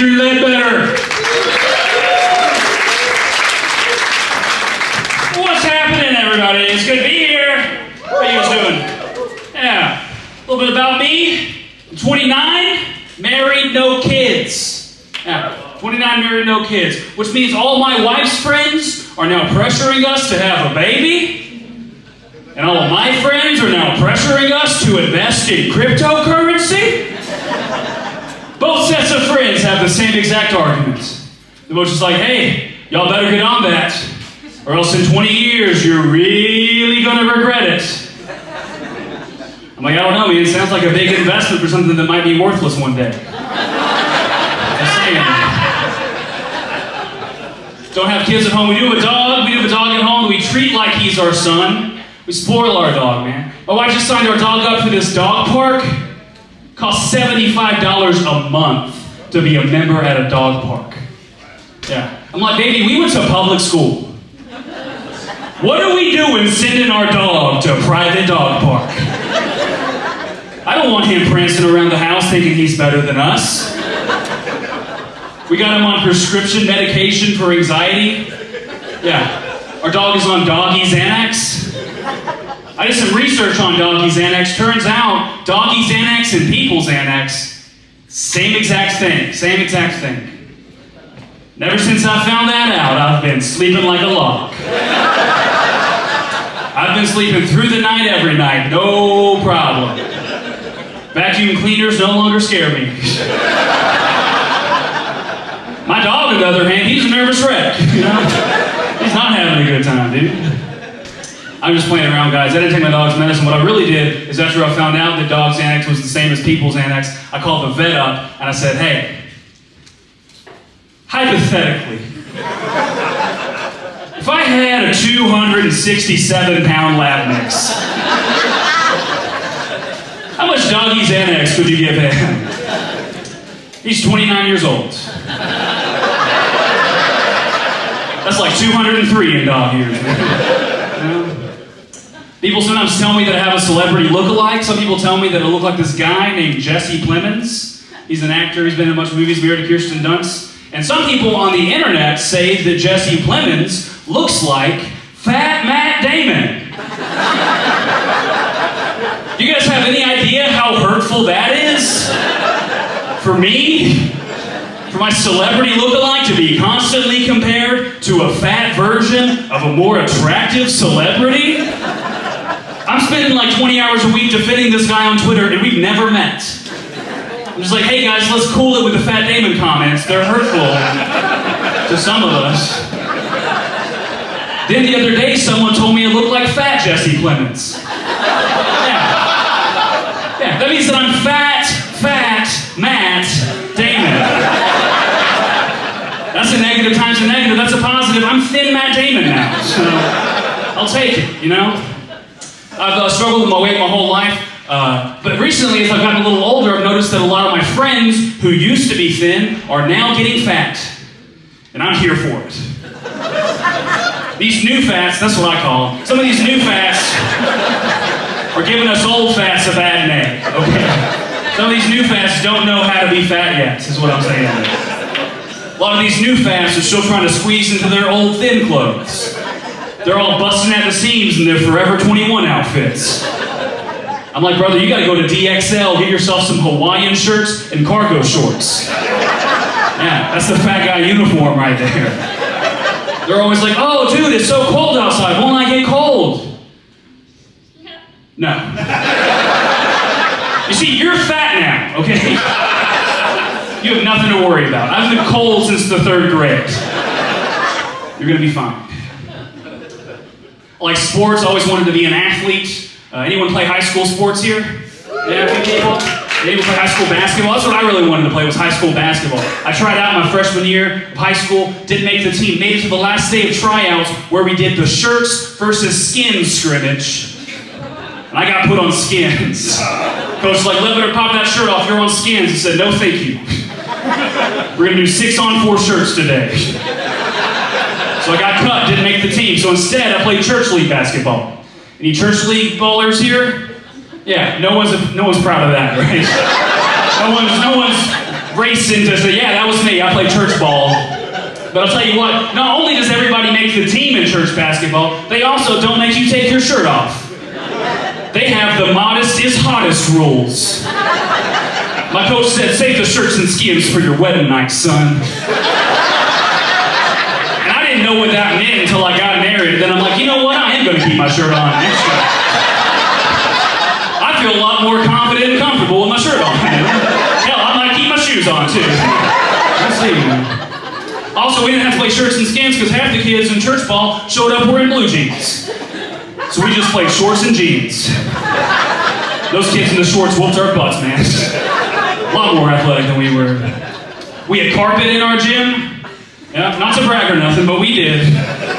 Andrew Ledbetter. What's happening, everybody? It's good to be here. How are you guys doing? Yeah. A little bit about me. I'm 29, married, no kids. Yeah. 29, married, no kids. Which means all my wife's friends are now pressuring us to have a baby. And all of my friends are now pressuring us to invest in cryptocurrency. Both sets of friends have the same exact arguments. They're both just like, hey, y'all better get on that, or else in 20 years, you're really gonna regret it. I'm like, I don't know, man, it sounds like a big investment for something that might be worthless one day. Just saying. Don't have kids at home. We do have a dog. We do have a dog at home that we treat like he's our son. We spoil our dog, man. My wife just signed our dog up for this dog park. Costs $75 a month to be a member at a dog park. Yeah. I'm like, baby, we went to public school. What are we doing sending our dog to a private dog park? I don't want him prancing around the house thinking he's better than us. We got him on prescription medication for anxiety. Yeah. Our dog is on doggy Xanax. I did some research on doggy Xanax. Turns out, doggy Xanax and people Xanax, same exact thing. Same exact thing. Ever since I found that out, I've been sleeping like a log. I've been sleeping through the night every night, no problem. Vacuum cleaners no longer scare me. My dog, on the other hand, he's a nervous wreck, you know? He's not having a good time, dude. I'm just playing around, guys. I didn't take my dog's medicine. What I really did is after I found out that dog Xanax was the same as people's Xanax, I called the vet up and I said, hey, hypothetically, if I had a 267-pound lab mix, how much doggy Xanax could you give him? He's 29 years old. That's like 203 in dog years. You know? People sometimes tell me that I have a celebrity look-alike. Some people tell me that I look like this guy named Jesse Plemons. He's an actor. He's been in a bunch of movies, married to Kirsten Dunst. And some people on the internet say that Jesse Plemons looks like Fat Matt Damon. Do you guys have any idea how hurtful that is? For me? For my celebrity look-alike to be constantly compared to a fat version of a more attractive celebrity? I'm spending like 20 hours a week defending this guy on Twitter, and we've never met. I'm just like, hey guys, let's cool it with the Fat Damon comments. They're hurtful to some of us. Then the other day, someone told me I look like Fat Jesse Plemons. Yeah, that means that I'm Fat Matt Damon. That's a negative times a negative. That's a positive. I'm Thin Matt Damon now, so I'll take it, you know? I've struggled with my weight my whole life, but recently, as I've gotten a little older, I've noticed that a lot of my friends who used to be thin are now getting fat, and I'm here for it. These new fats, that's what I call them. Some of these new fats are giving us old fats a bad name, okay? Some of these new fats don't know how to be fat yet, is what I'm saying. A lot of these new fats are still trying to squeeze into their old thin clothes. They're all busting at the seams in their Forever 21 outfits. I'm like, brother, you gotta go to DXL, get yourself some Hawaiian shirts and cargo shorts. Yeah, that's the fat guy uniform right there. They're always like, oh, dude, it's so cold outside. Won't I get cold? No. You see, you're fat now, okay? You have nothing to worry about. I've been cold since the 3rd grade. You're gonna be fine. I like sports, always wanted to be an athlete. Anyone play high school sports here? Yeah, a few people? Anyone play high school basketball? That's what I really wanted to play, was high school basketball. I tried out my freshman year of high school, didn't make the team, made it to the last day of tryouts where we did the shirts versus skins scrimmage. And I got put on skins. Coach was like, Ledbetter, pop that shirt off, you're on skins. He said, no thank you. We're gonna do 6-on-4 shirts today. So I got cut, didn't make the team. So instead, I played church league basketball. Any church league ballers here? Yeah, no one's proud of that, right? racing to say, yeah, that was me. I played church ball. But I'll tell you what, not only does everybody make the team in church basketball, they also don't make you take your shirt off. They have the modest is hottest rules. My coach said, save the shirts and skins for your wedding night, son. And I didn't know what that meant until I got married. Then I'm like, you know what? I am going to keep my shirt on next year. I feel a lot more confident and comfortable with my shirt on. Hell, I might keep my shoes on, too. Let's see. Also, we didn't have to play shirts and skins because half the kids in church ball showed up wearing blue jeans. So we just played shorts and jeans. Those kids in the shorts whooped our butts, man. A lot more athletic than we were. We had carpet in our gym. Yeah, not to brag or nothing, but we did.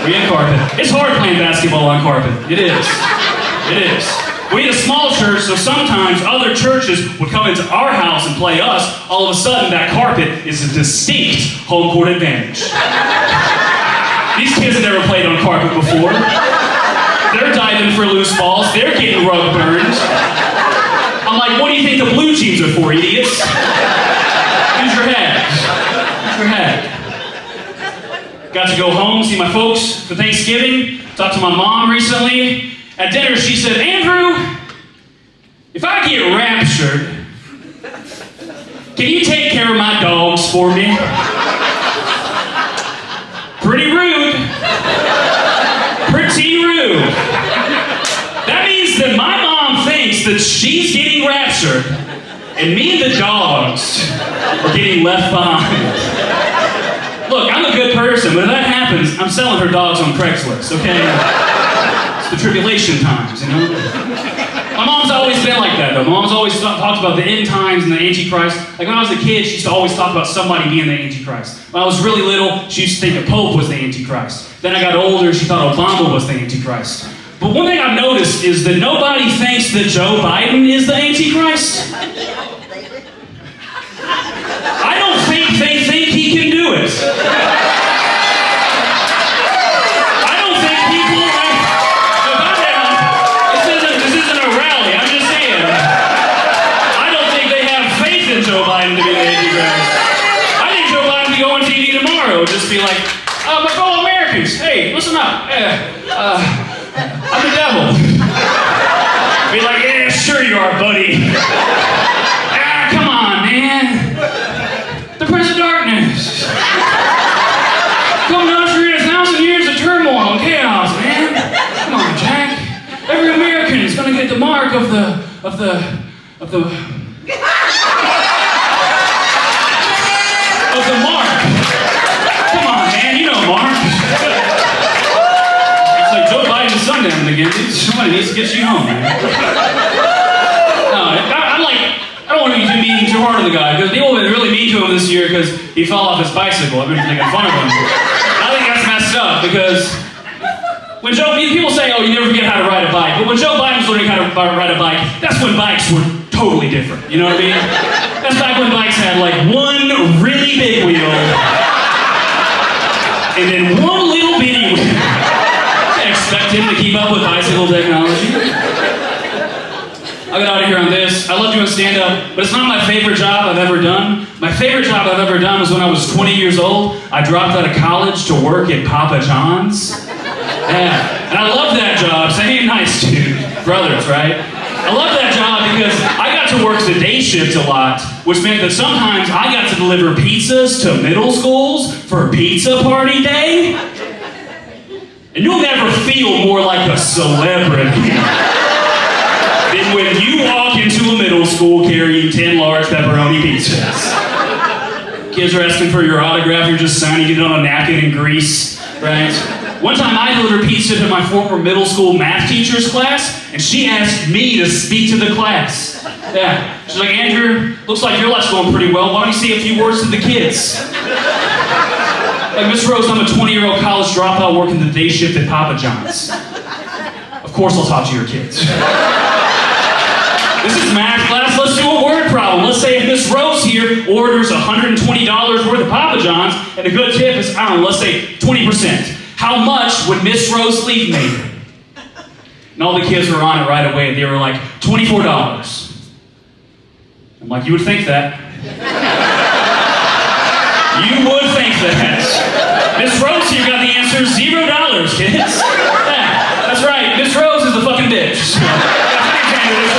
We had carpet. It's hard playing basketball on carpet. It is. It is. We had a small church, so sometimes other churches would come into our house and play us. All of a sudden, that carpet is a distinct home court advantage. These kids have never played on carpet before. They're diving for loose balls. They're getting rug burned. I'm like, what do you think the blue jeans are for, idiots? Use your head. Use your head. Got to go home, see my folks for Thanksgiving. Talked to my mom recently. At dinner, she said, Andrew, if I get raptured, can you take care of my dogs for me? Pretty rude. Pretty rude. That means that my mom thinks that she's getting raptured and me and the dogs are getting left behind. Look, I'm a good person, but if that happens, I'm selling her dogs on Craigslist, okay? It's the tribulation times, you know? My mom's always been like that, though. My mom's always talked about the end times and the Antichrist. Like when I was a kid, she used to always talk about somebody being the Antichrist. When I was really little, she used to think the Pope was the Antichrist. Then I got older, she thought Obama was the Antichrist. But one thing I've noticed is that nobody thinks that Joe Biden is the Antichrist. I don't think they think he can do it. I don't think people like... This isn't a rally, I'm just saying. I don't think they have faith in Joe Biden to be the Antichrist. I think Joe Biden will be on TV tomorrow and just be like, my fellow Americans, hey, listen up. I'm the devil. Be like, yeah, sure you are, buddy. Come on, man. The Prince of Darkness. Come to usher in 1,000 years of turmoil and chaos, man. Come on, Jack. Every American is gonna get the mark of the mark. Come on, man, you know Mark. It's like Joe Biden's sundown again. Somebody needs to get you home, man. No, I don't want to be mean too hard on the guy, because people have been really mean to him this year because he fell off his bicycle. I've been making fun of him. I think that's messed up, because when people say, oh, you never forget how to ride a bike, but when Joe Biden's learning how to ride a bike, that's when bikes were totally different. You know what I mean? That's back when bikes had like one really big wheel and then one little bitty wheel. Can't expect him to keep up with bicycle technology. I'll get out of here on this. I love doing stand-up, but it's not my favorite job I've ever done. My favorite job I've ever done was when I was 20 years old. I dropped out of college to work at Papa John's. Yeah, and I love that job. Say nice, dude. Brothers, right? I love that job because I got to work the day shift a lot, which meant that sometimes I got to deliver pizzas to middle schools for pizza party day. And you'll never feel more like a celebrity than when you walk into a middle school carrying 10 large pepperoni pizzas. Kids are asking for your autograph, you're just signing it on a napkin in grease, right? One time I delivered pizza to my former middle school math teacher's class, and she asked me to speak to the class. Yeah, she's like, Andrew, looks like your life's going pretty well. Why don't you say a few words to the kids? Like, Miss Rose, I'm a 20-year-old college dropout working the day shift at Papa John's. Of course I'll talk to your kids. This is math class, let's do a word problem. Let's say if Miss Rose here orders $120 worth of Papa John's, and a good tip is, I don't know, let's say 20%. How much would Miss Rose leave me? And all the kids were on it right away. They were like, $24. I'm like, you would think that. that? Miss Rose here got the answer, $0, kids.